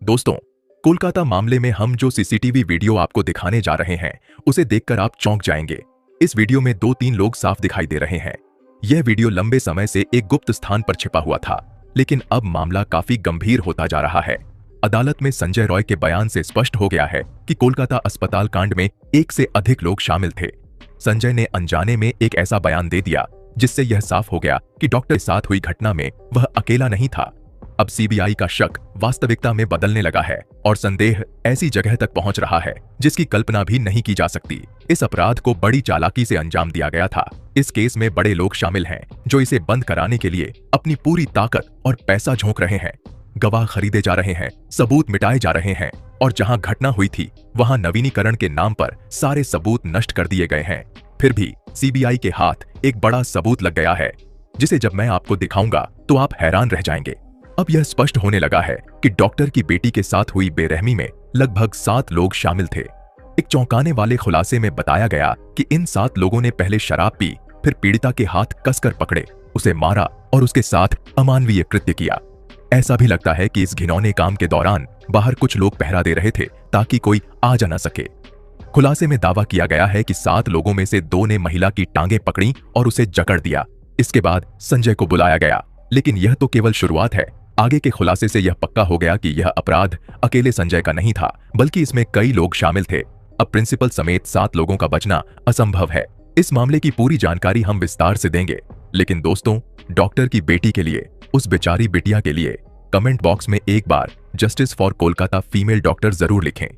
दोस्तों, कोलकाता मामले में हम जो सीसीटीवी वीडियो आपको दिखाने जा रहे हैं, उसे देखकर आप चौंक जाएंगे। इस वीडियो में 2-3 लोग साफ दिखाई दे रहे हैं। यह वीडियो लंबे समय से एक गुप्त स्थान पर छिपा हुआ था, लेकिन अब मामला काफी गंभीर होता जा रहा है। अदालत में संजय रॉय के बयान से स्पष्ट हो गया है कि कोलकाता अस्पताल कांड में एक से अधिक लोग शामिल थे। संजय ने अनजाने में एक ऐसा बयान दे दिया जिससे यह साफ हो गया कि डॉक्टर के साथ हुई घटना में वह अकेला नहीं था। अब सीबीआई का शक वास्तविकता में बदलने लगा है और संदेह ऐसी जगह तक पहुंच रहा है जिसकी कल्पना भी नहीं की जा सकती। इस अपराध को बड़ी चालाकी से अंजाम दिया गया था। इस केस में बड़े लोग शामिल हैं जो इसे बंद कराने के लिए अपनी पूरी ताकत और पैसा झोंक रहे हैं। गवाह खरीदे जा रहे हैं, सबूत मिटाए जा रहे हैं और जहां घटना हुई थी वहां नवीनीकरण के नाम पर सारे सबूत नष्ट कर दिए गए हैं। फिर भी सीबीआई के हाथ एक बड़ा सबूत लग गया है जिसे जब मैं आपको दिखाऊंगा तो आप हैरान रह जाएंगे। अब यह स्पष्ट होने लगा है कि डॉक्टर की बेटी के साथ हुई बेरहमी में लगभग 7 लोग शामिल थे। एक चौंकाने वाले खुलासे में बताया गया कि इन 7 लोगों ने पहले शराब पी, फिर पीड़िता के हाथ कसकर पकड़े, उसे मारा और उसके साथ अमानवीय कृत्य किया। ऐसा भी लगता है कि इस घिनौने काम के दौरान बाहर कुछ लोग पहरा दे रहे थे ताकि कोई आ जा न सके। खुलासे में दावा किया गया है कि 7 लोगों में से 2 ने महिला की टांगें पकड़ी और उसे जकड़ दिया। इसके बाद संजय को बुलाया गया, लेकिन यह तो केवल शुरुआत है। आगे के खुलासे से यह पक्का हो गया कि यह अपराध अकेले संजय का नहीं था, बल्कि इसमें कई लोग शामिल थे। अब प्रिंसिपल समेत 7 लोगों का बचना असंभव है। इस मामले की पूरी जानकारी हम विस्तार से देंगे, लेकिन दोस्तों, डॉक्टर की बेटी के लिए, उस बेचारी बिटिया के लिए कमेंट बॉक्स में एक बार justice for Kolkata female doctor जरूर लिखें।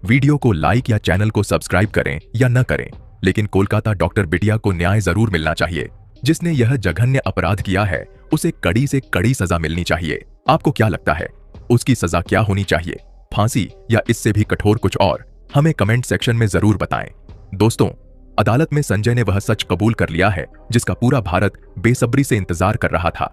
वीडियो को लाइक या चैनल को सब्सक्राइब करें या न करें, लेकिन कोलकाता डॉक्टर बिटिया को न्याय जरूर मिलना चाहिए। जिसने यह जघन्य अपराध किया है उसे कड़ी से कड़ी सजा मिलनी चाहिए। आपको क्या लगता है, उसकी सजा क्या होनी चाहिए? फांसी या इससे भी कठोर कुछ और? हमें कमेंट सेक्शन में जरूर बताएं। दोस्तों, अदालत में संजय ने वह सच कबूल कर लिया है जिसका पूरा भारत बेसब्री से इंतजार कर रहा था।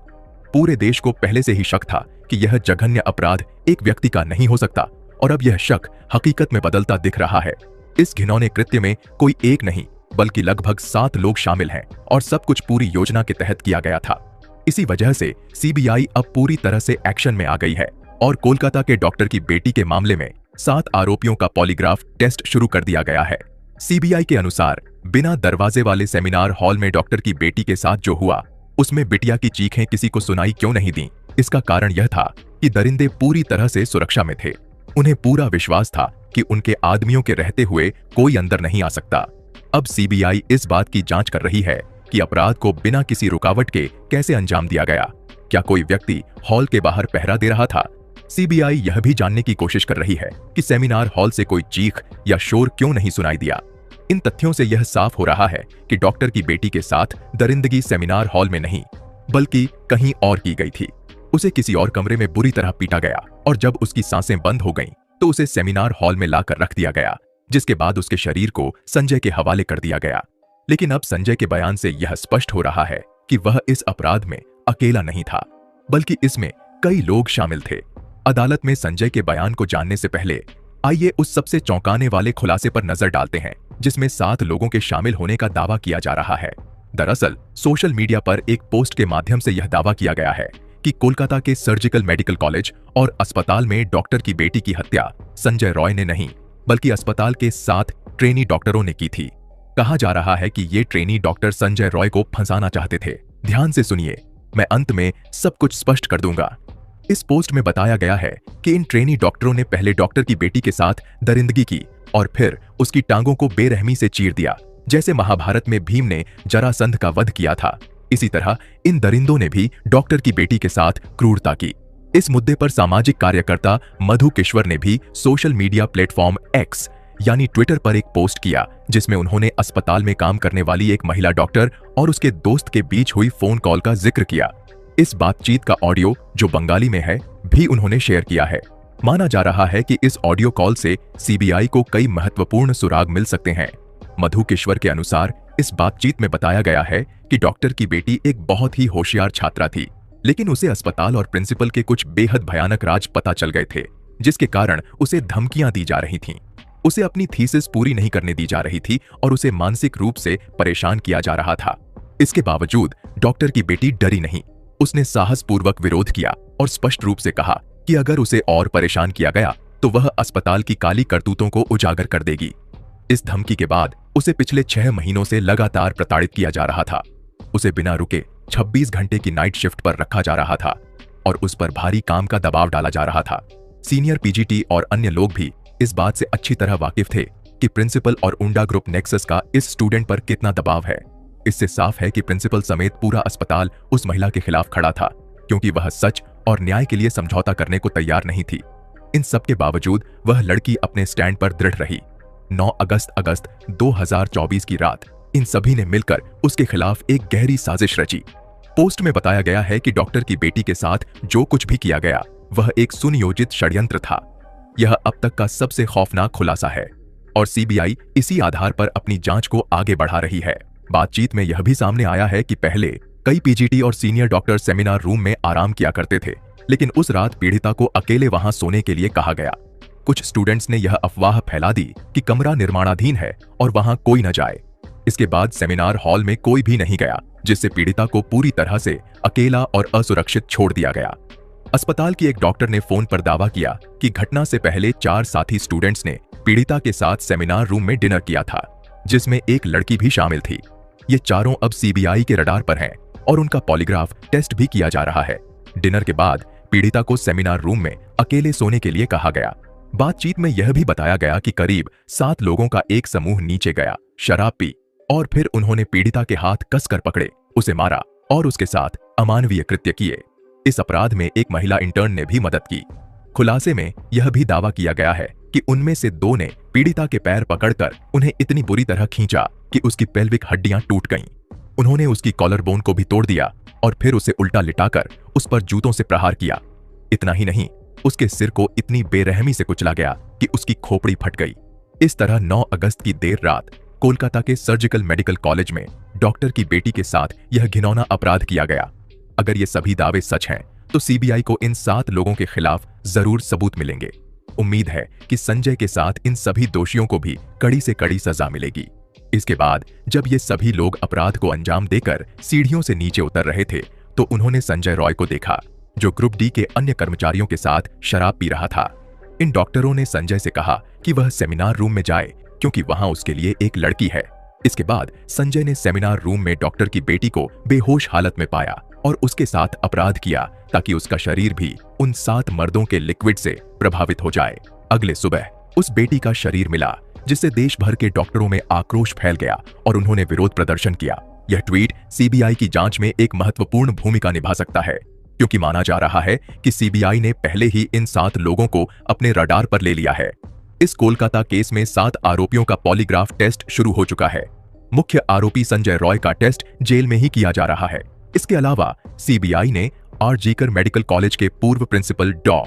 पूरे देश को पहले से ही शक था कि यह जघन्य अपराध एक व्यक्ति का नहीं हो सकता, और अब यह शक हकीकत में बदलता दिख रहा है। इस घिनौने कृत्य में कोई एक नहीं बल्कि लगभग 7 लोग शामिल हैं और सब कुछ पूरी योजना के तहत किया गया था। इसी वजह से सीबीआई अब पूरी तरह से एक्शन में आ गई है और कोलकाता के डॉक्टर की बेटी के मामले में 7 आरोपियों का पॉलीग्राफ टेस्ट शुरू कर दिया गया है। सीबीआई के अनुसार बिना दरवाजे वाले सेमिनार हॉल में डॉक्टर की बेटी के साथ जो हुआ, उसमें बिटिया की चीखें किसी को सुनाई क्यों नहीं दी? इसका कारण यह था कि दरिंदे पूरी तरह से सुरक्षा में थे। उन्हें पूरा विश्वास था कि उनके आदमियों के रहते हुए कोई अंदर नहीं आ सकता। अब सीबीआई इस बात की जांच कर रही है कि अपराध को बिना किसी रुकावट के कैसे अंजाम दिया गया। क्या कोई व्यक्ति हॉल के बाहर पहरा दे रहा था? सीबीआई यह भी जानने की कोशिश कर रही है कि सेमिनार हॉल से कोई चीख या शोर क्यों नहीं सुनाई दिया। इन तथ्यों से यह साफ हो रहा है कि डॉक्टर की बेटी के साथ दरिंदगी सेमिनार हॉल में नहीं बल्कि कहीं और की गई थी। उसे किसी और कमरे में बुरी तरह पीटा गया और जब उसकी सांसें बंद हो गईं, तो उसे सेमिनार हॉल में लाकर रख दिया गया, जिसके बाद उसके शरीर को संजय के हवाले कर दिया गया। लेकिन अब संजय के बयान से यह स्पष्ट हो रहा है कि वह इस अपराध में अकेला नहीं था, बल्कि इसमें कई लोग शामिल थे। अदालत में संजय के बयान को जानने से पहले आइए उस सबसे चौंकाने वाले खुलासे पर नजर डालते हैं जिसमें 7 लोगों के शामिल होने का दावा किया जा रहा है। दरअसल सोशल मीडिया पर एक पोस्ट के माध्यम से यह दावा किया गया है कि कोलकाता के सर्जिकल मेडिकल कॉलेज और अस्पताल में डॉक्टर की बेटी की हत्या संजय रॉय ने नहीं बल्कि अस्पताल के 7 ट्रेनी डॉक्टरों ने की थी। कहा जा रहा है कि ये ट्रेनी डॉक्टर संजय रॉय को फंसाना चाहते थे। ध्यान से सुनिए, मैं अंत में सब कुछ स्पष्ट कर दूंगा। इस पोस्ट में बताया गया है कि इन ट्रेनी डॉक्टरों ने पहले डॉक्टर की बेटी के साथ दरिंदगी की और फिर उसकी टांगों को बेरहमी से चीर दिया, जैसे महाभारत में भीम ने जरासंध का वध किया था। इसी तरह इन दरिंदों ने भी डॉक्टर की बेटी के साथ क्रूरता की। इस मुद्दे पर सामाजिक कार्यकर्ता मधु किश्वर ने भी सोशल मीडिया प्लेटफॉर्म एक्स यानी ट्विटर पर एक पोस्ट किया जिसमें उन्होंने अस्पताल में काम करने वाली एक महिला डॉक्टर और उसके दोस्त के बीच हुई फोन कॉल का जिक्र किया। इस बातचीत का ऑडियो, जो बंगाली में है, भी उन्होंने शेयर किया है। माना जा रहा है कि इस ऑडियो कॉल से सीबीआई को कई महत्वपूर्ण सुराग मिल सकते हैं। मधु किश्वर के अनुसार इस बातचीत में बताया गया है कि डॉक्टर की बेटी एक बहुत ही होशियार छात्रा थी, लेकिन उसे अस्पताल और प्रिंसिपल के कुछ बेहद भयानक राज पता चल गए थे, जिसके कारण उसे धमकियां दी जा रही थीं। उसे अपनी थीसिस पूरी नहीं करने दी जा रही थी और उसे मानसिक रूप से परेशान किया जा रहा था। इसके बावजूद डॉक्टर की बेटी डरी नहीं। उसने साहसपूर्वक विरोध किया और स्पष्ट रूप से कहा कि अगर उसे और परेशान किया गया तो वह अस्पताल की काली करतूतों को उजागर कर देगी। इस धमकी के बाद उसे पिछले 6 महीनों से लगातार प्रताड़ित किया जा रहा था। उसे बिना रुके 26 घंटे की नाइट शिफ्ट पर रखा जा रहा था और उस पर भारी काम का दबाव डाला जा रहा था। सीनियर पीजीटी और अन्य लोग भी इस बात से अच्छी तरह वाकिफ थे कि प्रिंसिपल और उंडा ग्रुप नेक्सस का इस स्टूडेंट पर कितना दबाव है। इससे साफ है कि प्रिंसिपल समेत पूरा अस्पताल उस महिला के खिलाफ खड़ा था, क्योंकि वह सच और न्याय के लिए समझौता करने को तैयार नहीं थी। इन सब के बावजूद वह लड़की अपने स्टैंड पर दृढ़ रही। 9 अगस्त 2024 की रात इन सभी ने मिलकर उसके खिलाफ एक गहरी साजिश रची। पोस्ट में बताया गया है कि डॉक्टर की बेटी के साथ जो कुछ भी किया गया वह एक सुनियोजित षड्यंत्र था। यह अब तक का सबसे खौफनाक खुलासा है और सीबीआई इसी आधार पर अपनी जांच को आगे बढ़ा रही है। बातचीत में यह भी सामने आया है कि पहले कई पीजीटी और सीनियर डॉक्टर सेमिनार रूम में आराम किया करते थे, लेकिन उस रात पीड़िता को अकेले वहां सोने के लिए कहा गया। कुछ स्टूडेंट्स ने यह अफवाह फैला दी कि कमरा निर्माणाधीन है और वहां कोई न जाए। इसके बाद सेमिनार हॉल में कोई भी नहीं गया, जिससे पीड़िता को पूरी तरह से अकेला और असुरक्षित छोड़ दिया गया। अस्पताल की एक डॉक्टर ने फोन पर दावा किया कि घटना से पहले 4 साथी स्टूडेंट्स ने पीड़िता के साथ सेमिनार रूम में डिनर किया था, जिसमें एक लड़की भी शामिल थी। ये चारों अब सीबीआई के रडार पर हैं और उनका पॉलीग्राफ टेस्ट भी किया जा रहा है। डिनर के बाद पीड़िता को सेमिनार रूम में अकेले सोने के लिए कहा गया। बातचीत में यह भी बताया गया कि करीब 7 लोगों का एक समूह नीचे गया, शराब पी और फिर उन्होंने पीड़िता के हाथ कसकर पकड़े, उसे मारा और उसके साथ अमानवीय कृत्य किए। इस अपराध में एक महिला इंटर्न ने भी मदद की। खुलासे में यह भी दावा किया गया है कि उनमें से 2 ने पीड़िता के पैर पकड़कर उन्हें इतनी बुरी तरह खींचा कि उसकी पेल्विक हड्डियां टूट गईं। उन्होंने उसकी कॉलर बोन को भी तोड़ दिया और फिर उसे उल्टा लिटाकर उस पर जूतों से प्रहार किया। इतना ही नहीं, उसके सिर को इतनी बेरहमी से कुचला गया कि उसकी खोपड़ी फट गई। इस तरह 9 अगस्त की देर रात कोलकाता के सर्जिकल मेडिकल कॉलेज में डॉक्टर की बेटी के साथ यह घिनौना अपराध किया गया। अगर ये सभी दावे सच हैं, तो सीबीआई को इन 7 लोगों के खिलाफ जरूर सबूत मिलेंगे। उम्मीद है कि संजय के साथ इन सभी दोषियों को भी कड़ी से कड़ी सजा मिलेगी। इसके बाद जब ये सभी लोग अपराध को अंजाम देकर सीढ़ियों से नीचे उतर रहे थे, तो उन्होंने संजय रॉय को देखा, जो ग्रुप डी के अन्य कर्मचारियों के साथ शराब पी रहा था। इन डॉक्टरों ने संजय से कहा कि वह सेमिनार रूम में जाए, क्योंकि वहां उसके लिए एक लड़की है। इसके बाद संजय ने सेमिनार रूम में डॉक्टर की बेटी को बेहोश हालत में पाया और उसके साथ अपराध किया, ताकि उसका शरीर भी उन 7 मर्दों के लिक्विड से प्रभावित हो जाए। अगले सुबह उस बेटी का शरीर मिला, जिससे देश भर के डॉक्टरों में आक्रोश फैल गया और उन्होंने विरोध प्रदर्शन किया। यह ट्वीट सीबीआई की जांच में एक महत्वपूर्ण भूमिका निभा सकता है, क्योंकि माना जा रहा है कि सीबीआई ने पहले ही इन 7 लोगों को अपने रडार पर ले लिया है। इस कोलकाता केस में 7 आरोपियों का पॉलीग्राफ टेस्ट शुरू हो चुका है। मुख्य आरोपी संजय रॉय का टेस्ट जेल में ही किया जा रहा है। इसके अलावा सीबीआई ने आर.जी.कर मेडिकल कॉलेज के पूर्व प्रिंसिपल डॉ.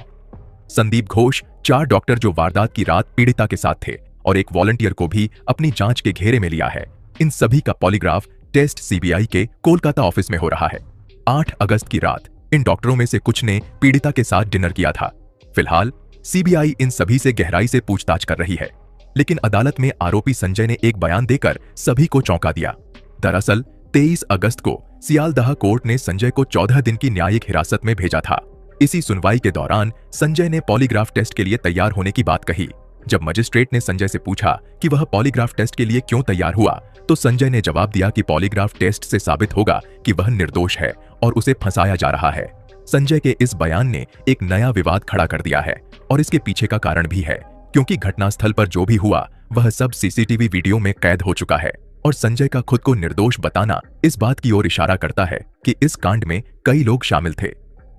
संदीप घोष, 4 डॉक्टर जो वारदात की रात पीड़िता के साथ थे और एक वॉलंटियर को भी अपनी जांच के घेरे में लिया है। इन सभी का पॉलीग्राफ टेस्ट सीबीआई के कोलकाता ऑफिस में हो रहा है। 8 अगस्त की रात इन डॉक्टरों में से कुछ ने पीड़िता के साथ डिनर किया था। फिलहाल सीबीआई इन सभी से गहराई से पूछताछ कर रही है, लेकिन अदालत में आरोपी संजय ने एक बयान देकर सभी को चौंका दिया। दरअसल 23 अगस्त को सियालदह कोर्ट ने संजय को 14 दिन की न्यायिक हिरासत में भेजा था। इसी सुनवाई के दौरान संजय ने पॉलीग्राफ टेस्ट के लिए तैयार होने की बात कही। जब मजिस्ट्रेट ने संजय से पूछा कि वह पॉलीग्राफ टेस्ट के लिए क्यों तैयार हुआ, तो संजय ने जवाब दिया कि पॉलीग्राफ टेस्ट से साबित होगा कि वह निर्दोष है और उसे फंसाया जा रहा है। संजय के इस बयान ने एक नया विवाद खड़ा कर दिया है और इसके पीछे का कारण भी है, क्योंकि घटनास्थल पर जो भी हुआ वह सब सीसीटीवी वीडियो में कैद हो चुका है और संजय का खुद को निर्दोष बताना इस बात की ओर इशारा करता है कि इस कांड में कई लोग शामिल थे।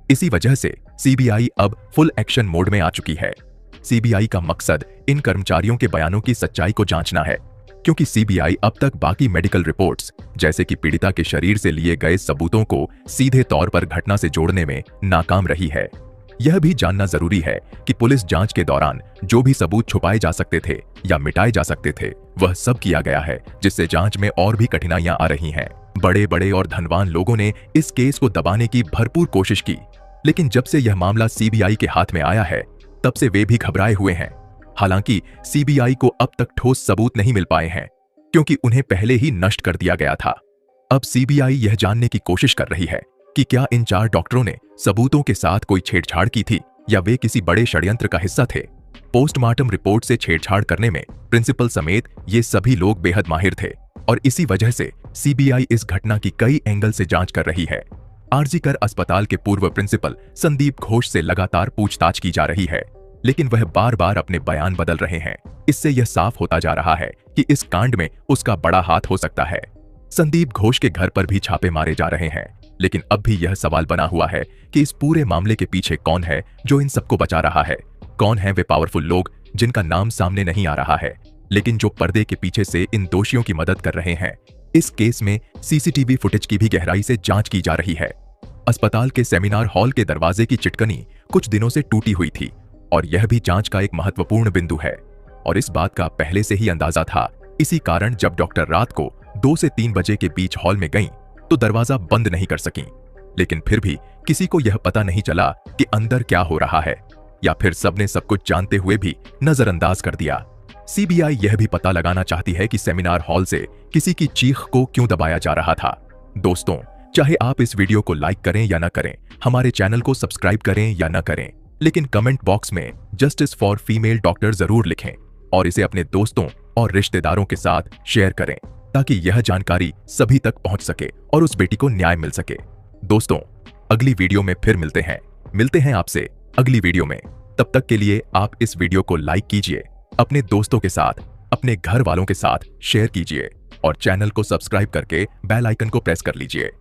इसी वजह से सीबीआई अब फुल एक्शन मोड में आ चुकी है। सीबीआई का मकसद इन कर्मचारियों के बयानों की सच्चाई को जांचना है, क्योंकि सीबीआई अब तक बाकी मेडिकल रिपोर्ट्स जैसे कि पीड़िता के शरीर से लिए गए सबूतों को सीधे तौर पर घटना से जोड़ने में नाकाम रही है। यह भी जानना जरूरी है कि पुलिस जांच के दौरान जो भी सबूत छुपाए जा सकते थे या मिटाए जा सकते थे, वह सब किया गया है, जिससे जांच में और भी कठिनाइयां आ रही हैं। बड़े बड़े और धनवान लोगों ने इस केस को दबाने की भरपूर कोशिश की, लेकिन जब से यह मामला सीबीआई के हाथ में आया है, तब से वे भी घबराए हुए हैं। हालांकि सीबीआई को अब तक ठोस सबूत नहीं मिल पाए हैं, क्योंकि उन्हें पहले ही नष्ट कर दिया गया था। अब सीबीआई यह जानने की कोशिश कर रही है कि क्या इन 4 डॉक्टरों ने सबूतों के साथ कोई छेड़छाड़ की थी या वे किसी बड़े षड्यंत्र का हिस्सा थे। पोस्टमार्टम रिपोर्ट से छेड़छाड़ करने में प्रिंसिपल समेत ये सभी लोग बेहद माहिर थे और इसी वजह से सीबीआई इस घटना की कई एंगल से जांच कर रही है। आरजीकर अस्पताल के पूर्व प्रिंसिपल संदीप घोष से लगातार पूछताछ की जा रही है, लेकिन वह बार बार अपने बयान बदल रहे हैं। इससे यह साफ होता जा रहा है कि इस कांड में उसका बड़ा हाथ हो सकता है। संदीप घोष के घर पर भी छापे मारे जा रहे हैं, लेकिन अब भी यह सवाल बना हुआ है कि इस पूरे मामले के पीछे कौन है जो इन सबको बचा रहा है। कौन है वे पावरफुल लोग जिनका नाम सामने नहीं आ रहा है, लेकिन जो पर्दे के पीछे से इन दोषियों की मदद कर रहे हैं। इस केस में सीसीटीवी फुटेज की भी गहराई से जांच की जा रही है। अस्पताल के सेमिनार हॉल के दरवाजे की चिटकनी कुछ दिनों से टूटी हुई थी और यह भी जांच का एक महत्वपूर्ण बिंदु है और इस बात का पहले से ही अंदाजा था। इसी कारण जब डॉक्टर रात को 2 से 3 बजे के बीच हॉल में गईं, तो दरवाजा बंद नहीं कर सकीं। लेकिन फिर भी किसी को यह पता नहीं चला कि अंदर क्या हो रहा है, या फिर सबने सब कुछ जानते हुए भी नजरअंदाज कर दिया। सीबीआई यह भी पता लगाना चाहती है कि सेमिनार हॉल से किसी की चीख को क्यों दबाया जा रहा था। दोस्तों, चाहे आप इस वीडियो को लाइक करें या न करें, हमारे चैनल को सब्सक्राइब करें या न करें, लेकिन कमेंट बॉक्स में जस्टिस फॉर फीमेल डॉक्टर जरूर लिखें और इसे अपने दोस्तों और रिश्तेदारों के साथ शेयर करें ताकि यह जानकारी सभी तक पहुंच सके और उस बेटी को न्याय मिल सके। दोस्तों, अगली वीडियो में फिर मिलते हैं आपसे अगली वीडियो में। तब तक के लिए आप इस वीडियो को लाइक कीजिए, अपने दोस्तों के साथ, अपने घर वालों के साथ शेयर कीजिए और चैनल को सब्सक्राइब करके बेल आइकन को प्रेस कर लीजिए।